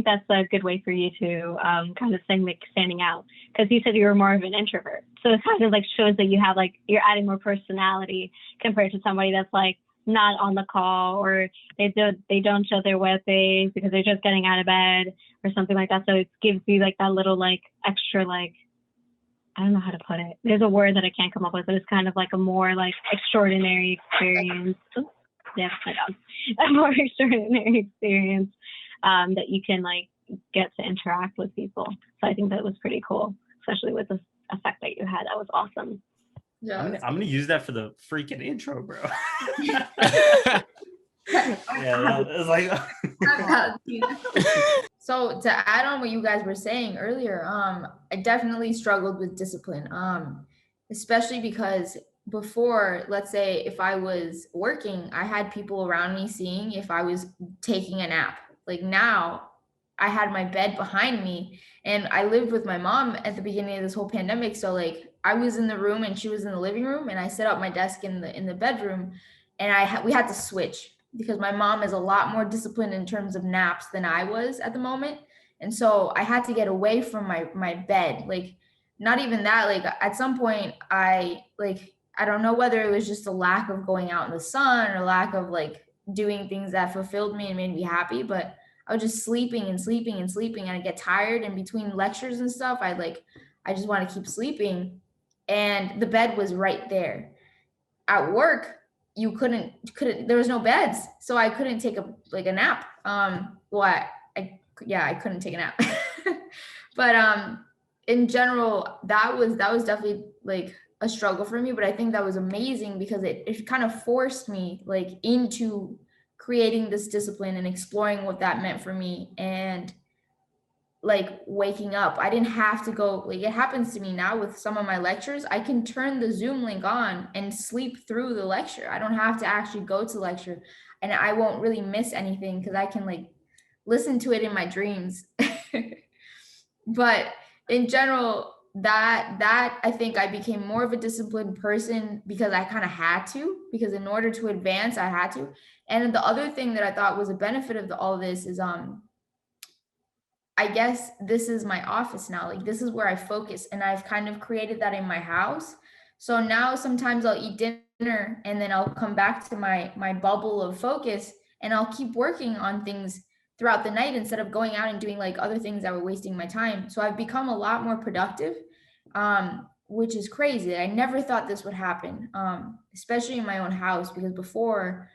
that's a good way for you to kind of standing out, because you said you were more of an introvert. So it kind of shows that you have you're adding more personality compared to somebody that's not on the call, or they don't show their web page because they're just getting out of bed or something like that. So it gives you that little extra I don't know how to put it. There's a word that I can't come up with, but it's kind of a more extraordinary experience. Oh, yes, my dog. A more extraordinary experience that you can get to interact with people. So I think that was pretty cool, especially with the effect that you had. That was awesome. Yeah, I'm gonna use that for the freaking intro, bro. Yeah, So to add on what you guys were saying earlier, I definitely struggled with discipline, especially because before, let's say if I was working, I had people around me seeing if I was taking a nap. Like now I had my bed behind me, and I lived with my mom at the beginning of this whole pandemic. So like I was in the room and she was in the living room, and I set up my desk in the bedroom, and we had to switch because my mom is a lot more disciplined in terms of naps than I was at the moment. And so I had to get away from my bed. Like not even that, like at some point I don't know whether it was just a lack of going out in the sun or lack of like doing things that fulfilled me and made me happy, but I was just sleeping and sleeping and sleeping, and I get tired, and between lectures and stuff, I just want to keep sleeping. And the bed was right there. At work, you couldn't there was no beds, so I couldn't take a nap. Well, I couldn't take a nap. But in general, that was definitely like a struggle for me, but I think that was amazing because it kind of forced me like into creating this discipline and exploring what that meant for me. And like waking up, I didn't have to go, like it happens to me now with some of my lectures, I can turn the Zoom link on and sleep through the lecture. I don't have to actually go to lecture, and I won't really miss anything because I can like listen to it in my dreams. But in general, that I think I became more of a disciplined person because I kind of had to, because in order to advance, I had to. And the other thing that I thought was a benefit of all of this is I guess this is my office now. Like this is where I focus, and I've kind of created that in my house. So now sometimes I'll eat dinner and then I'll come back to my bubble of focus, and I'll keep working on things throughout the night instead of going out and doing like other things that were wasting my time. So I've become a lot more productive, which is crazy. I never thought this would happen, especially in my own house, because before,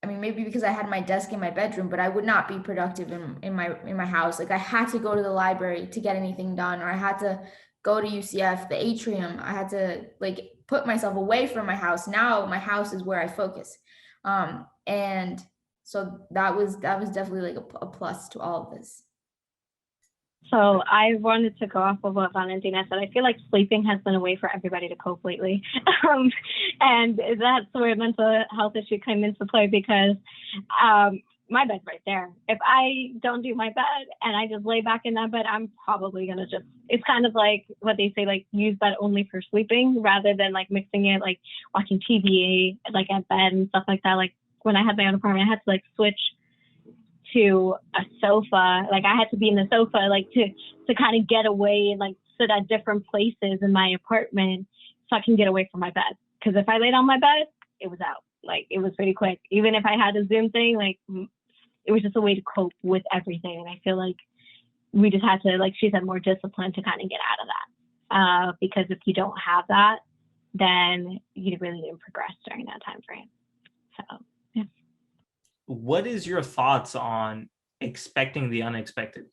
I mean, maybe because I had my desk in my bedroom, but I would not be productive in my house. Like I had to go to the library to get anything done, or I had to go to UCF, the atrium. I had to like put myself away from my house. Now my house is where I focus. And so that was definitely like a plus to all of this. So I wanted to go off of what Valentina said. I feel like sleeping has been a way for everybody to cope lately. And that's where mental health issue came into play, because my bed's right there. If I don't do my bed and I just lay back in that bed, I'm probably going to just, it's kind of like what they say, like use bed only for sleeping rather than like mixing it, like watching TV, like at bed and stuff like that. Like when I had my own apartment, I had to like switch to a sofa. Like I had to be in the sofa, like to kind of get away and like sit at different places in my apartment so I can get away from my bed. Because if I laid on my bed, it was out. Like it was pretty quick. Even if I had a Zoom thing, like it was just a way to cope with everything. And I feel like we just had to, like she said, more discipline to kind of get out of that. Because if you don't have that, then you really didn't progress during that time frame. So yeah. What is your thoughts on expecting the unexpected?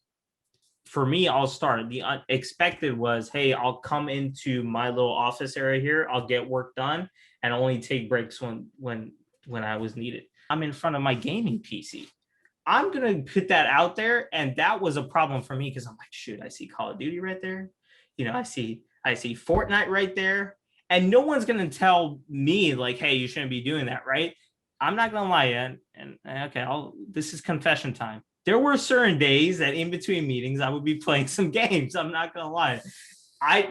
For me, I'll start. The unexpected was, hey, I'll come into my little office area here. I'll get work done and only take breaks when I was needed. I'm in front of my gaming PC. I'm going to put that out there. And that was a problem for me because I'm like, shoot, I see Call of Duty right there. You know, I see Fortnite right there. And no one's going to tell me like, hey, you shouldn't be doing that, right? I'm not going to lie. And okay, this is confession time. There were certain days that in between meetings, I would be playing some games. I'm not going to lie.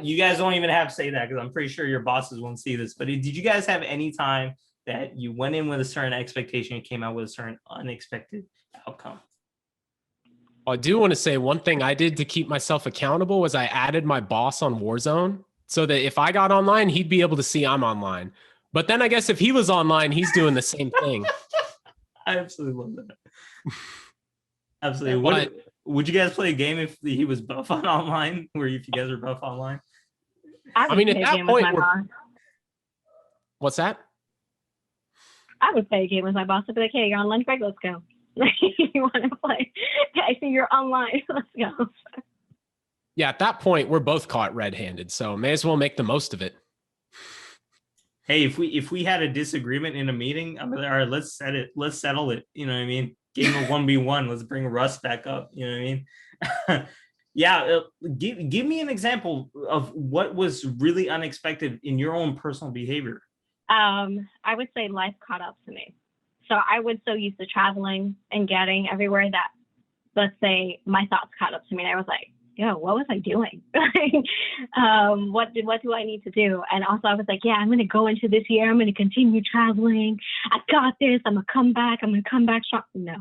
You guys don't even have to say that because I'm pretty sure your bosses won't see this. But did you guys have any time that you went in with a certain expectation and came out with a certain unexpected outcome? I do want to say one thing I did to keep myself accountable was I added my boss on Warzone so that if I got online, he'd be able to see I'm online. But then I guess if he was online, he's doing the same thing. I absolutely love that. Absolutely. Would you guys play a game if he was buff on online, or if you guys were buff online? I mean, at that point, what's that? I would play a game with my boss. I'd be like, hey, you're on lunch break, let's go. You want to play? I see you're online, let's go. Yeah, at that point, we're both caught red-handed, so may as well make the most of it. Hey, if we had a disagreement in a meeting, I'm like, all right, let's settle it. You know what I mean? Game of 1v1. Let's bring Russ back up. You know what I mean? Yeah, give me an example of what was really unexpected in your own personal behavior. I would say life caught up to me. So I was so used to traveling and getting everywhere that, let's say, my thoughts caught up to me. And I was like, yo, what was I doing? What do I need to do? And also I was like, yeah, I'm going to go into this year. I'm going to continue traveling. I got this. I'm going to come back. I'm going to come back strong. No,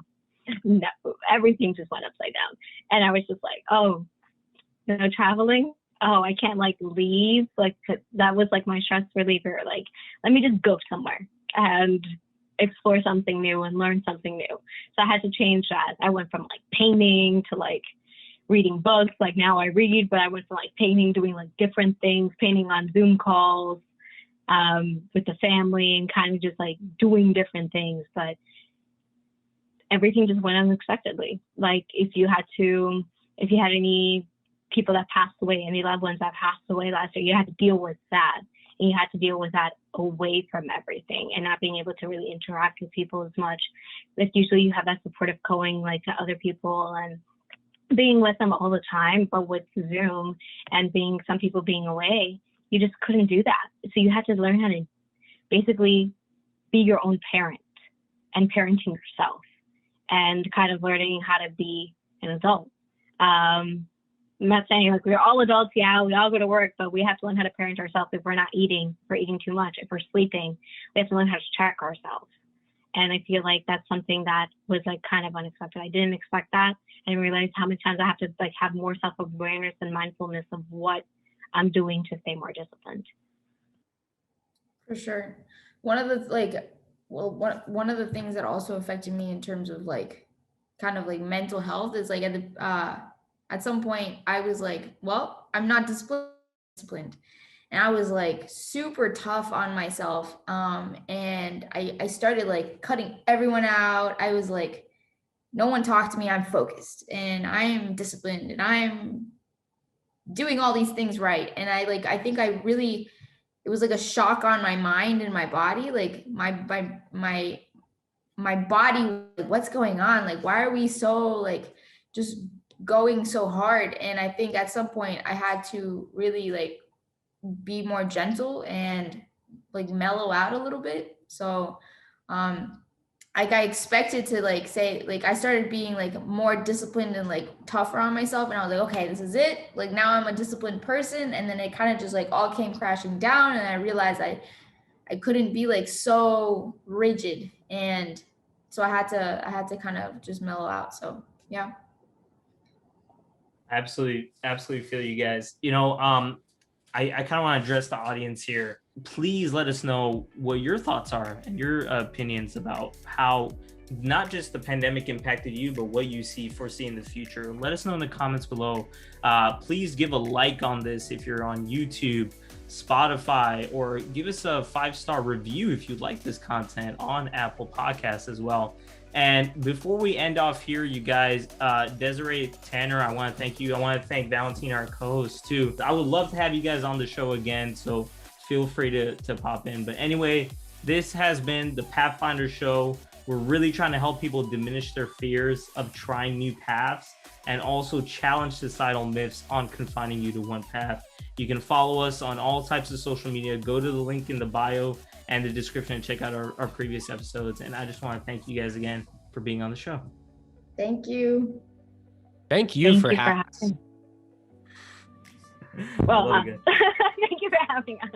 everything just went upside down. And I was just like, oh, no traveling. Oh, I can't like leave. Like that was like my stress reliever. Like, let me just go somewhere and explore something new and learn something new. So I had to change that. I went from like painting to like reading books. Like now I read, but I went from like painting, doing like different things, painting on Zoom calls with the family and kind of just like doing different things. But everything just went unexpectedly. Like if you had any people that passed away, any loved ones that passed away last year, you had to deal with that. And you had to deal with that away from everything and not being able to really interact with people as much. Like usually you have that supportive going like to other people and being with them all the time, but with Zoom and some people being away, you just couldn't do that. So you had to learn how to basically be your own parent and parenting yourself and kind of learning how to be an adult. I'm not saying like we're all adults, yeah, we all go to work, but we have to learn how to parent ourselves. If we're not eating, if we're eating too much, if we're sleeping, we have to learn how to track ourselves. And I feel like that's something that was like kind of unexpected. I didn't expect that. And realized how many times I have to like have more self-awareness and mindfulness of what I'm doing to stay more disciplined. For sure. One of the things that also affected me in terms of like kind of like mental health is like at some point I was like, well, I'm not disciplined. And I was like super tough on myself. And I started like cutting everyone out. I was like, no one talked to me. I'm focused and I am disciplined and I'm doing all these things right. And I think it was like a shock on my mind and my body. Like my body, like, what's going on? Like, why are we so like just going so hard? And I think at some point I had to really like be more gentle and like mellow out a little bit. So like I expected to like say, like I started being like more disciplined and like tougher on myself. And I was like, okay, this is it. Like now I'm a disciplined person. And then it kind of just like all came crashing down. And I realized I couldn't be like so rigid. And so I had to kind of just mellow out. So yeah. Absolutely feel you guys. I kind of want to address the audience here. Please let us know what your thoughts are and your opinions about how not just the pandemic impacted you, but what you foresee in the future. Let us know in the comments below. Please give a like on this if you're on YouTube, Spotify, or give us a 5-star review if you like this content on Apple Podcasts as well. And before we end off here, you guys, Desiree, Tanner, I want to thank you. I want to thank Valentina, our co-host, too. I would love to have you guys on the show again, so feel free to pop in. But anyway, this has been the Pathfinder Show. We're really trying to help people diminish their fears of trying new paths and also challenge societal myths on confining you to one path. You can follow us on all types of social media. Go to the link in the bio and the description and check out our previous episodes. And I just want to thank you guys again for being on the show. Thank you. Thank you for having us. Well, thank you for having us.